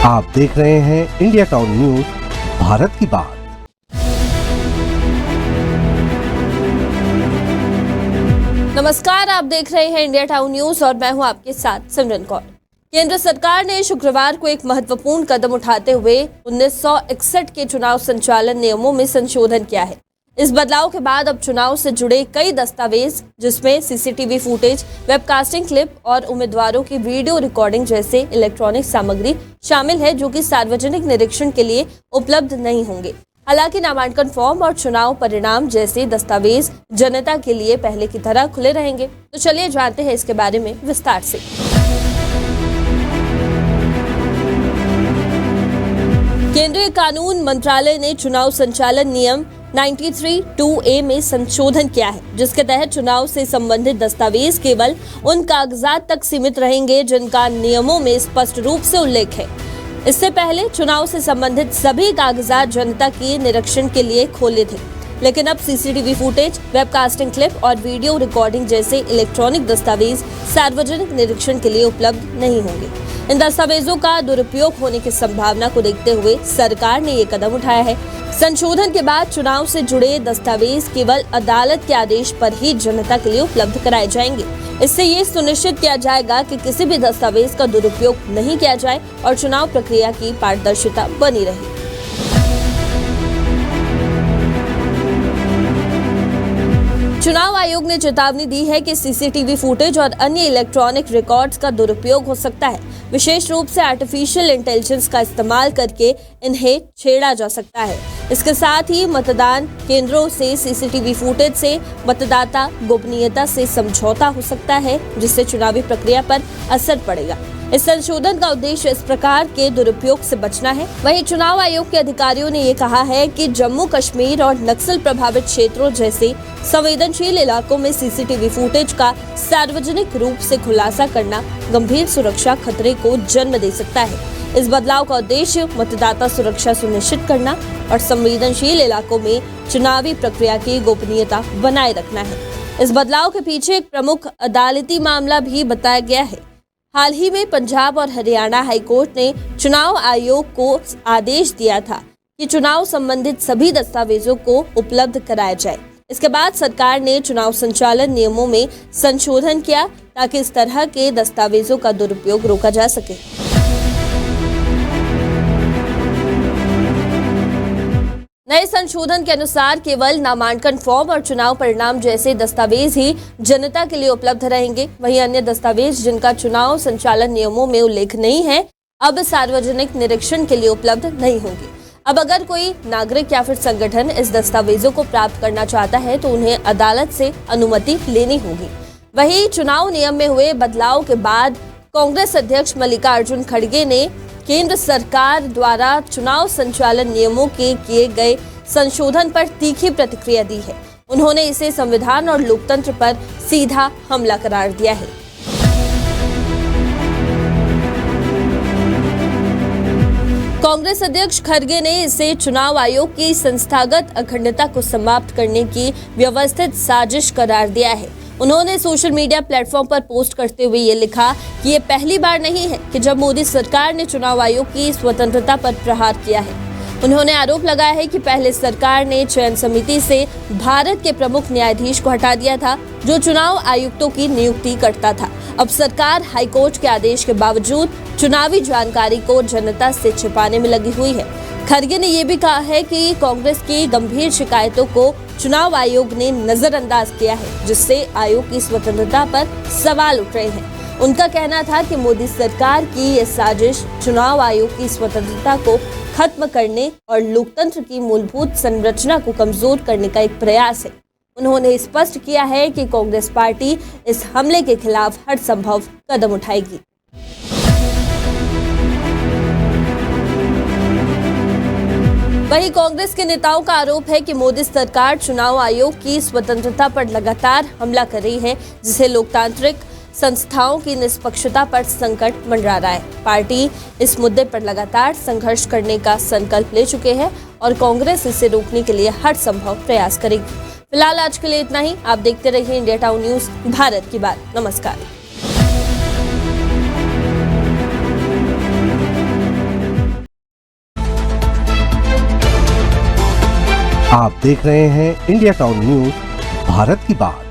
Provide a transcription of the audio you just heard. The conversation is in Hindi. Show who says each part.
Speaker 1: आप देख रहे हैं इंडिया टाउन न्यूज, भारत की बात।
Speaker 2: नमस्कार, आप देख रहे हैं इंडिया टाउन न्यूज और मैं हूं आपके साथ सिमरन कौर। केंद्र सरकार ने शुक्रवार को एक महत्वपूर्ण कदम उठाते हुए 1961 के चुनाव संचालन नियमों में संशोधन किया है। इस बदलाव के बाद अब चुनाव से जुड़े कई दस्तावेज, जिसमें सीसीटीवी फुटेज, वेबकास्टिंग क्लिप और उम्मीदवारों की वीडियो रिकॉर्डिंग जैसे इलेक्ट्रॉनिक सामग्री शामिल है, जो कि सार्वजनिक निरीक्षण के लिए उपलब्ध नहीं होंगे। हालांकि नामांकन फॉर्म और चुनाव परिणाम जैसे दस्तावेज जनता के लिए पहले की तरह खुले रहेंगे। तो चलिए जानते हैं इसके बारे में विस्तार से। केंद्रीय कानून मंत्रालय ने चुनाव संचालन नियम 93(2)A में संशोधन किया है, जिसके तहत चुनाव से संबंधित दस्तावेज केवल उन कागजात तक सीमित रहेंगे जिनका नियमों में स्पष्ट रूप से उल्लेख है। इससे पहले चुनाव से संबंधित सभी कागजात जनता के निरीक्षण के लिए खोले थे, लेकिन अब सीसीटीवी फुटेज, वेबकास्टिंग क्लिप और वीडियो रिकॉर्डिंग जैसे इलेक्ट्रॉनिक दस्तावेज सार्वजनिक निरीक्षण के लिए उपलब्ध नहीं होंगे। इन दस्तावेजों का दुरुपयोग होने की संभावना को देखते हुए सरकार ने ये कदम उठाया है। संशोधन के बाद चुनाव से जुड़े दस्तावेज केवल अदालत के आदेश पर ही जनता के लिए उपलब्ध कराए जाएंगे। इससे ये सुनिश्चित किया जाएगा कि किसी भी दस्तावेज का दुरुपयोग नहीं किया जाए और चुनाव प्रक्रिया की पारदर्शिता बनी रहे। चुनाव आयोग ने चेतावनी दी है कि सीसीटीवी फुटेज और अन्य इलेक्ट्रॉनिक रिकॉर्ड्स का दुरुपयोग हो सकता है। विशेष रूप से आर्टिफिशियल इंटेलिजेंस का इस्तेमाल करके इन्हें छेड़ा जा सकता है। इसके साथ ही मतदान केंद्रों से सीसीटीवी फुटेज से मतदाता गोपनीयता से समझौता हो सकता है, जिससे चुनावी प्रक्रिया पर असर पड़ेगा। इस संशोधन का उद्देश्य इस प्रकार के दुरुपयोग से बचना है। वहीं चुनाव आयोग के अधिकारियों ने ये कहा है कि जम्मू कश्मीर और नक्सल प्रभावित क्षेत्रों जैसे संवेदनशील इलाकों में सीसीटीवी फुटेज का सार्वजनिक रूप से खुलासा करना गंभीर सुरक्षा खतरे को जन्म दे सकता है। इस बदलाव का उद्देश्य मतदाता सुरक्षा सुनिश्चित करना और संवेदनशील इलाकों में चुनावी प्रक्रिया की गोपनीयता बनाए रखना है। इस बदलाव के पीछे एक प्रमुख अदालती मामला भी बताया गया है। हाल ही में पंजाब और हरियाणा हाईकोर्ट ने चुनाव आयोग को आदेश दिया था कि चुनाव संबंधित सभी दस्तावेजों को उपलब्ध कराया जाए। इसके बाद सरकार ने चुनाव संचालन नियमों में संशोधन किया ताकि इस तरह के दस्तावेजों का दुरुपयोग रोका जा सके। नए संशोधन के अनुसार केवल नामांकन फॉर्म और चुनाव परिणाम जैसे दस्तावेज ही जनता के लिए उपलब्ध रहेंगे। वहीं अन्य दस्तावेज जिनका चुनाव संचालन नियमों में उल्लेख नहीं है, अब सार्वजनिक निरीक्षण के लिए उपलब्ध नहीं होंगे। अब अगर कोई नागरिक या फिर संगठन इस दस्तावेजों को प्राप्त करना चाहता है तो उन्हें अदालत से अनुमति लेनी होगी। वहीं चुनाव नियम में हुए बदलाव के बाद कांग्रेस अध्यक्ष मल्लिकार्जुन खड़गे ने केंद्र सरकार द्वारा चुनाव संचालन नियमों के किए गए संशोधन पर तीखी प्रतिक्रिया दी है। उन्होंने इसे संविधान और लोकतंत्र पर सीधा हमला करार दिया है। कांग्रेस अध्यक्ष खड़गे ने इसे चुनाव आयोग की संस्थागत अखंडता को समाप्त करने की व्यवस्थित साजिश करार दिया है। उन्होंने सोशल मीडिया प्लेटफॉर्म पर पोस्ट करते हुए ये लिखा कि ये पहली बार नहीं है कि जब मोदी सरकार ने चुनाव आयोग की स्वतंत्रता पर प्रहार किया है। उन्होंने आरोप लगाया है कि पहले सरकार ने चयन समिति से भारत के प्रमुख न्यायाधीश को हटा दिया था, जो चुनाव आयुक्तों की नियुक्ति करता था। अब सरकार हाईकोर्ट के आदेश के बावजूद चुनावी जानकारी को जनता से छिपाने में लगी हुई है। खड़गे ने यह भी कहा है कि कांग्रेस की गंभीर शिकायतों को चुनाव आयोग ने नजरअंदाज किया है, जिससे आयोग की स्वतंत्रता पर सवाल उठ रहे हैं। उनका कहना था कि मोदी सरकार की यह साजिश चुनाव आयोग की स्वतंत्रता को खत्म करने और लोकतंत्र की मूलभूत संरचना को कमजोर करने का एक प्रयास है। उन्होंने स्पष्ट किया है कि कांग्रेस पार्टी इस हमले के खिलाफ हर संभव कदम उठाएगी। वहीं कांग्रेस के नेताओं का आरोप है कि मोदी सरकार चुनाव आयोग की स्वतंत्रता पर लगातार हमला कर रही है, जिससे लोकतांत्रिक संस्थाओं की निष्पक्षता पर संकट मंडरा रहा है। पार्टी इस मुद्दे पर लगातार संघर्ष करने का संकल्प ले चुके हैं और कांग्रेस इसे रोकने के लिए हर संभव प्रयास करेगी। फिलहाल आज के लिए इतना ही। आप देखते रहिए इंडिया टाउन न्यूज, भारत की बात। नमस्कार।
Speaker 1: आप देख रहे हैं इंडिया टाउन न्यूज, भारत की बात।